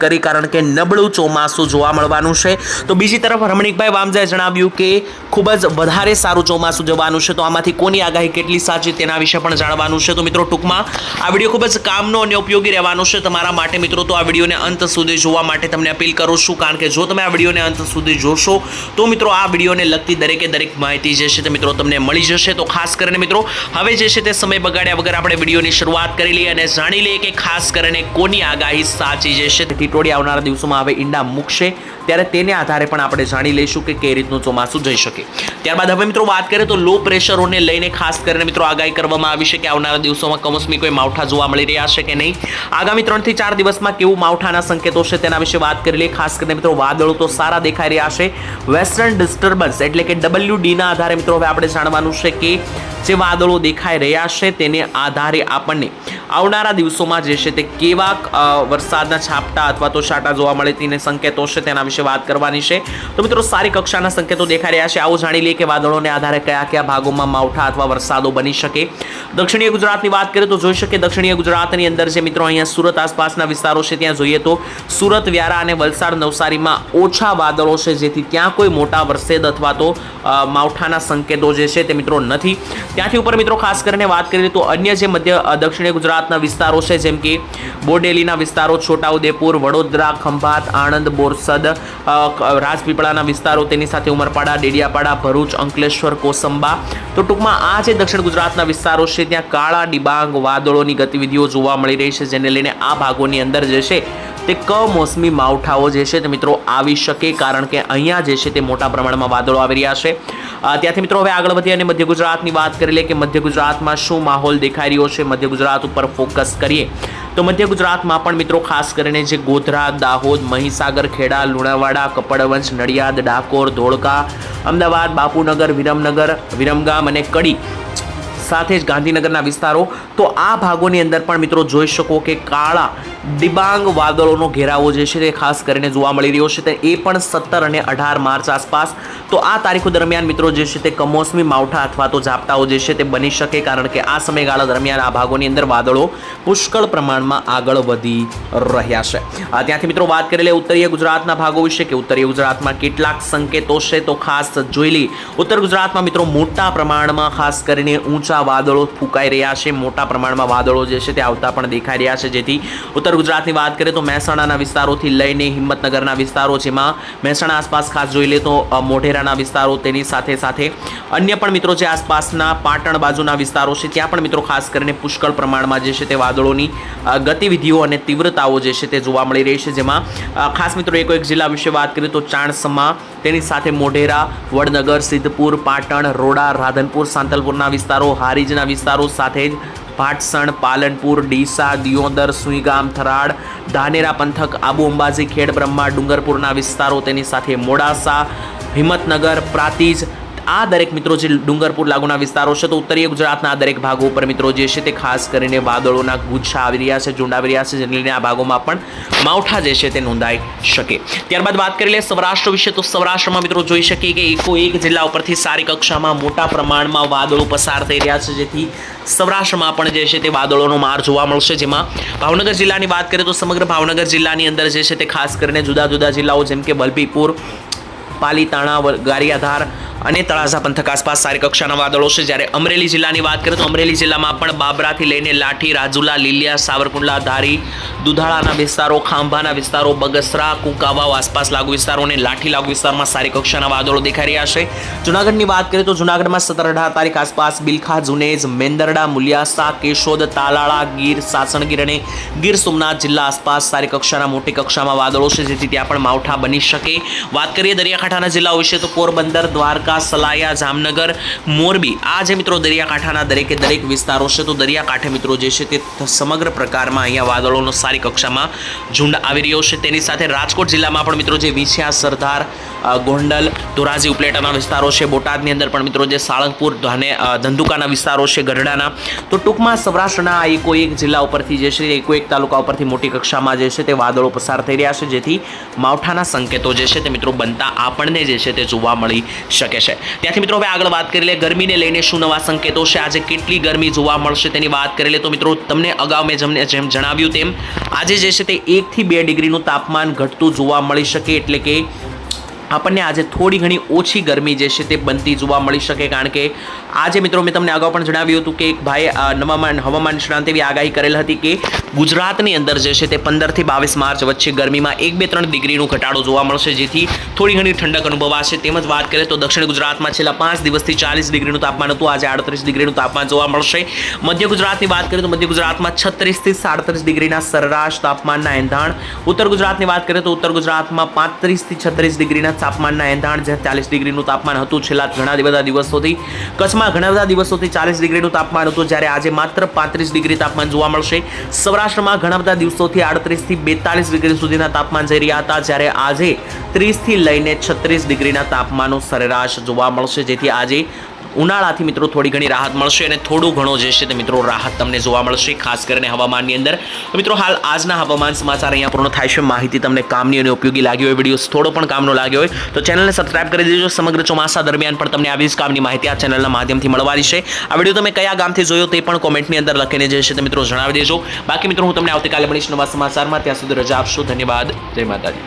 કરી કારણ કે નબળું ચોમાસું જોવા મળવાનું છે। તો બીજી તરફ રમણીકભાઈ વામજાએ જણાવ્યું કે ખૂબ જ વધારે સારું ચોમાસું જવાનું છે। તો આમાંથી કોની આગાહી કેટલી સાચી તેના વિશે પણ જાણવાનું છે। તો મિત્રો ટૂંકમાં આ વિડીયો ખૂબ જ કામનો અને ઉપયોગી રહેવાનો છે તમારા માટે મિત્રો। તો આ વિડીયોને અંત સુધી જોવા માટે તમને અપીલ કરું છું કારણ કે જો તમે આ વિડીયોને અંત સુધી જોશો તો મિત્રો આ વિડીયોને લગતી દરેક માહિતી જે છે તે મિત્રો તમને મળી જશે। તો ખાસ કરીને મિત્રો હવે જે છે તે સમય બગાડ્યા વગર આપણે વિડીયોની શરૂઆત કરી લઈએ અને જાણી લઈએ કે ખાસ કરીને કોની આગાહી સાચી જે છે ટીટોડી આવનારા દિવસોમાં હવે ઈંડા મૂકશે ત્યારે તેને આધારે પણ આપણે જાણી લઈશું કે કઈ રીતનું ચોમાસું જઈ શકે। ત્યારબાદ હવે મિત્રો વાત કરીએ તો લો પ્રેશરોને લઈને ખાસ કરીને મિત્રો આગાહી કરવામાં આવી છે કે આવનારા દિવસોમાં કમોસમી કોઈ માવઠા જોવા મળી રહ્યા છે કે નહીં। આગામી 3 થી 4 દિવસમાં કેવું માવઠાના સંકેતો છે તેના વિશે વાત કરી લઈએ। ખાસ કરીને મિત્રો વાદળો તો સારા દેખાઈ રહ્યા છે। વેસ્ટર્ન ડિસ્ટર્બન્સ એટલે કે WD ના આધારે મિત્રો હવે આપણે જાણવાનું છે કે જે વાદળો દેખાઈ રહ્યા છે તેને આધારે આપણને આવનારા દિવસોમાં જે છે તે કેવા વરસાદના છાપટા અથવા તો છાંટા જોવા મળે તેને સંકેતો છે તેના વિશે વાત કરવાની છે। તો મિત્રો સારી કક્ષાના સંકેતો દેખાઈ રહ્યા છે। આવો જાણી લઈએ કે વાદળોને આધારે કયા ભાગોમાં માવઠા અથવા વરસાદો બની શકે। દક્ષિણીય ગુજરાતની વાત કરીએ તો જોઈ શકીએ દક્ષિણીય ગુજરાતની અંદર જે મિત્રો અહીંયા સુરત આસપાસના વિસ્તારો છે ત્યાં જોઈએ તો સુરત, વ્યારા અને વલસાડ, નવસારીમાં ઓછા વાદળો છે જેથી ત્યાં કોઈ મોટા વરસાદ અથવા તો માવઠાના સંકેતો જે છે તે મિત્રો નથી। ત્યાંથી ઉપર મિત્રો ખાસ કરીને વાત કરીએ તો અન્ય જે મધ્ય દક્ષિણીય ગુજરાતના વિસ્તારો છે જેમ કે બોડેલીના વિસ્તારો, છોટાઉદેપુર, વડોદરા, ખંભાત, આણંદ, બોરસદ, રાજપીપળાના વિસ્તારો, તેની સાથે ઉમરપાડા, ડેડિયાપાડા, ભરૂચ, અંકલેશ્વર, કોસંબા। તો ટૂંકમાં આ જે દક્ષિણ ગુજરાતના વિસ્તારો છે ત્યાં કાળા ડિબાંગ વાદળોની ગતિવિધિઓ જોવા મળી રહી છે જેને લઈને આ ભાગોની અંદર જે છે તે કમોસમી માવઠાઓ જે છે તે મિત્રો આવી શકે કારણ કે અહીંયા જે છે તે મોટા પ્રમાણમાં વાદળો આવી રહ્યા છે। ત્યાંથી મિત્રો હવે આગળ વધીએ અને મધ્ય ગુજરાતની વાત કરી લઈએ કે મધ્ય ગુજરાતમાં શું માહોલ દેખાઈ રહ્યો છે। મધ્ય ગુજરાત ઉપર ફોકસ કરીએ તો મધ્ય ગુજરાતમાં પણ મિત્રો ખાસ કરીને જે ગોધરા, દાહોદ, મહીસાગર, ખેડા, લુણાવાડા, કપડવંજ, નડિયાદ, ડાકોર, ધોળકા, અમદાવાદ, બાપુનગર, વિરમનગર, વિરમગામ અને કડી સાથે જ ગાંધીનગરના વિસ્તારો તો આ ભાગોની અંદર પણ મિત્રો જોઈ શકો કે કાળા ડિબાંગ વાદળોનો ઘેરાવો જે છે તે ખાસ કરીને જોવા મળી રહ્યો છે। એ પણ 17 અને 18 માર્ચ આસપાસ તો આ તારીખો દરમિયાન મિત્રો જે છે તે કમોસમી માવઠા અથવા તો ઝાપટાઓ જે છે તે બની શકે કારણ કે આ સમયગાળા દરમિયાન આ ભાગોની અંદર વાદળો પુષ્કળ પ્રમાણમાં આગળ વધી રહ્યા છે। ત્યાંથી મિત્રો વાત કરી લે ઉત્તરીય ગુજરાતના ભાગો વિશે કે ઉત્તરીય ગુજરાતમાં કેટલાક સંકેતો છે તો ખાસ જોઈ લઈએ। ઉત્તર ગુજરાતમાં મિત્રો મોટા પ્રમાણમાં ખાસ કરીને ઊંચા વાદળો ફૂંકાઈ રહ્યા છે। મોટા પ્રમાણમાં વાદળો જે છે તે આવતા પણ દેખાઈ રહ્યા છે જેથી ઉત્તર ગુજરાતની વાત કરીએ તો મહેસાણાના વિસ્તારોથી લઈને હિંમતનગરના વિસ્તારો જેમાં મહેસાણા આસપાસ ખાસ જોઈ લે તો મોઢેરાના વિસ્તારો તેની સાથે અન્ય પણ મિત્રો જે આસપાસના પાટણ બાજુના વિસ્તારો છે ત્યાં પણ મિત્રો ખાસ કરીને પુષ્કળ પ્રમાણમાં જે છે તે વાદળોની ગતિવિધિઓ અને તીવ્રતાઓ જે છે તે જોવા મળી રહી છે જેમાં ખાસ મિત્રો એક જિલ્લા વિશે વાત કરીએ તો ચાણસમા, તેની સાથે મોઢેરા, વડનગર, સિદ્ધપુર, પાટણ, રોડા, રાધનપુર, સાંતલપુરના વિસ્તારો, હારીજના વિસ્તારો સાથે જ ભાટસણ, પાલનપુર, ડીસા, દિયોદર, સુઈગામ, થરાદ, ધાનેરા પંથક, આબુ અંબાજી, ખેડ બ્રહ્મા, ડુંગરપુરના વિસ્તારો તેની સાથે મોડાસા, હિંમતનગર, પ્રાતિજ આ દરેક મિત્રો જે ડુંગરપુર લાગુના વિસ્તારો છે તો ઉત્તરીય ગુજરાતના આ દરેક ભાગો ઉપર મિત્રો જે છે તે ખાસ કરીને વાદળોના ગુચ્છા આવી રહ્યા છે, ઝુંડ આવી રહ્યા છે જેને લઈને આ ભાગોમાં પણ માવઠા જે છે તે નોંધાઈ શકે। ત્યારબાદ વાત કરી લઈએ સૌરાષ્ટ્ર વિશે તો સૌરાષ્ટ્રમાં મિત્રો જોઈ શકીએ કે એક જિલ્લા ઉપરથી સારી કક્ષામાં મોટા પ્રમાણમાં વાદળો પસાર થઈ રહ્યા છે જેથી સૌરાષ્ટ્રમાં પણ જે છે તે વાદળોનો માર જોવા મળશે। જેમાં ભાવનગર જિલ્લાની વાત કરીએ તો સમગ્ર ભાવનગર જિલ્લાની અંદર જે છે તે ખાસ કરીને જુદા જુદા જિલ્લાઓ જેમ કે વલભીપુર, પાલીતાણા, ગારિયાધાર અને તળાજા પંથક આસપાસ સારી કક્ષાના વાદળો છે। જ્યારે અમરેલી જિલ્લાની વાત કરીએ તો અમરેલી જિલ્લામાં પણ બાબરાથી લઈને લાઠી, રાજુલા, લીલિયા, સાવરકુંડલા, ધારી, દુધાળાના વિસ્તારો, ખાંભાના વિસ્તારો, બગસરા, કુંકાવાવ આસપાસ લાગુ વિસ્તારો અને લાઠી લાગુ વિસ્તારમાં સારી કક્ષાના વાદળો દેખાઈ રહ્યા છે। જૂનાગઢની વાત કરીએ તો જૂનાગઢમાં 17-18 તારીખ આસપાસ બિલખા, જુનેજ, મેંદરડા, મુલિયાસા, કેશોદ, તાલાળા, ગીર, સાસણગીર અને ગીર સોમનાથ જિલ્લા આસપાસ સારી કક્ષાના મોટી કક્ષામાં વાદળો છે જેથી ત્યાં પણ માવઠા બની શકે। વાત કરીએ દરિયાકાંઠાના જિલ્લાઓ વિશે તો પોરબંદર, દ્વારકા, સલાયા, જામનગર, મોરબી આ જે મિત્રો દરિયાકાંઠાના દરેક વિસ્તારો છે તો દરિયાકાંઠે મિત્રો જે છે તે સમગ્ર પ્રકારમાં અહીંયા વાદળોનો સારી કક્ષામાં ઝુંડ આવી રહ્યો છે। તેની સાથે રાજકોટ જિલ્લામાં પણ મિત્રો જે વિછિયા, સરદાર, ગોંડલ, ધોરાજી ઉપલેટાના વિસ્તારો છે, બોટાદની અંદર પણ મિત્રો જે સાળંગપુર, ધંધુકાના વિસ્તારો છે, ગઢડાના તો ટૂંકમાં સૌરાષ્ટ્રના એક જિલ્લા ઉપરથી જે છે એક તાલુકા ઉપરથી મોટી કક્ષામાં જે છે તે વાદળો પસાર થઈ રહ્યા છે જેથી માવઠાના સંકેતો જે છે તે મિત્રો બનતા આપણને જે છે તે જોવા મળી શકે શકે છે। ત્યાંથી મિત્રો હવે આગળ વાત કરી લે ગરમીને લઈને શું નવા સંકેતો છે, આજે કેટલી ગરમી જોવા મળશે તેની વાત કરી લે તો મિત્રો તમને અગાઉ મેં જેમ જણાવ્યું તેમ આજે જે છે તે 1 થી 2 ડિગ્રીનું તાપમાન ઘટતું જોવા મળી શકે, એટલે કે આપણને આજે થોડી ઘણી ઓછી ગરમી જે છે તે બનતી જોવા મળી શકે, કારણ કે આજે મિત્રો મેં તમને અગાઉ પણ જણાવ્યું હતું કે એક ભાઈ હવામાન નિષ્ણાંતે એવી આગાહી કરેલ હતી કે ગુજરાતની અંદર જે છે તે 15 થી 22 માર્ચ વચ્ચે ગરમીમાં 1-2-3 ડિગ્રીનો ઘટાડો જોવા મળશે, જેથી થોડી ઘણી ઠંડક અનુભવાશે। તેમજ વાત કરીએ તો દક્ષિણ ગુજરાતમાં છેલ્લા 5 દિવસથી 40 ડિગ્રીનું તાપમાન હતું, આજે 38 ડિગ્રીનું તાપમાન જોવા મળશે। મધ્ય ગુજરાતની વાત કરીએ તો મધ્ય ગુજરાતમાં 36 થી 37 ડિગ્રીના સરેરાશ તાપમાનના એંધાણ, ઉત્તર ગુજરાતની વાત કરીએ તો ઉત્તર ગુજરાતમાં 35 થી 36 ડિગ્રીના તાપમાનના એંધાણ, જ્યાં 40 ડિગ્રીનું તાપમાન હતું છેલ્લા ઘણા બધા દિવસોથી। કચ્છમાં ઘણા બધા દિવસોથી 40 ડિગ્રીનું તાપમાન હતું, જ્યારે આજે માત્ર 35 ડિગ્રી તાપમાન જોવા મળશે। સૌરાષ્ટ્રમાં ઘણા બધા દિવસોથી 38 થી 42 ડિગ્રી સુધીના તાપમાન જઈ રહ્યા હતા, જ્યારે આજે 30 થી લઈને 36 ડિગ્રીના તાપમાનો સરેરાશ જોવા મળશે, જેથી આજે ઉનાળાથી મિત્રો થોડી ઘણી રાહત મળશે અને થોડું ઘણો જે છે તે મિત્રો રાહત તમને જોવા મળશે, ખાસ કરીને હવામાનની અંદર। તો મિત્રો હાલ આજના હવામાન સમાચાર અહીંયા પૂર્ણ થાય છે। માહિતી તમને કામની અને ઉપયોગી લાગી હોય, વિડીયો થોડો પણ કામનો લાગ્યો હોય તો ચેનલને સબસ્ક્રાઇબ કરી દેજો। સમગ્ર ચોમાસા દરમિયાન પણ તમને આવી જ કામની માહિતી આ ચેનલના માધ્યમથી મળવાની છે। આ વિડીયો તમે કયા ગામથી જોયો તે પણ કોમેન્ટની અંદર લખીને જે છે તે મિત્રો જણાવી દેજો। બાકી મિત્રો હું તમને આવતીકાલે મળીશ નવા સમાચારમાં, ત્યાં સુધી રજા આપશો। ધન્યવાદ, જય માતાજી।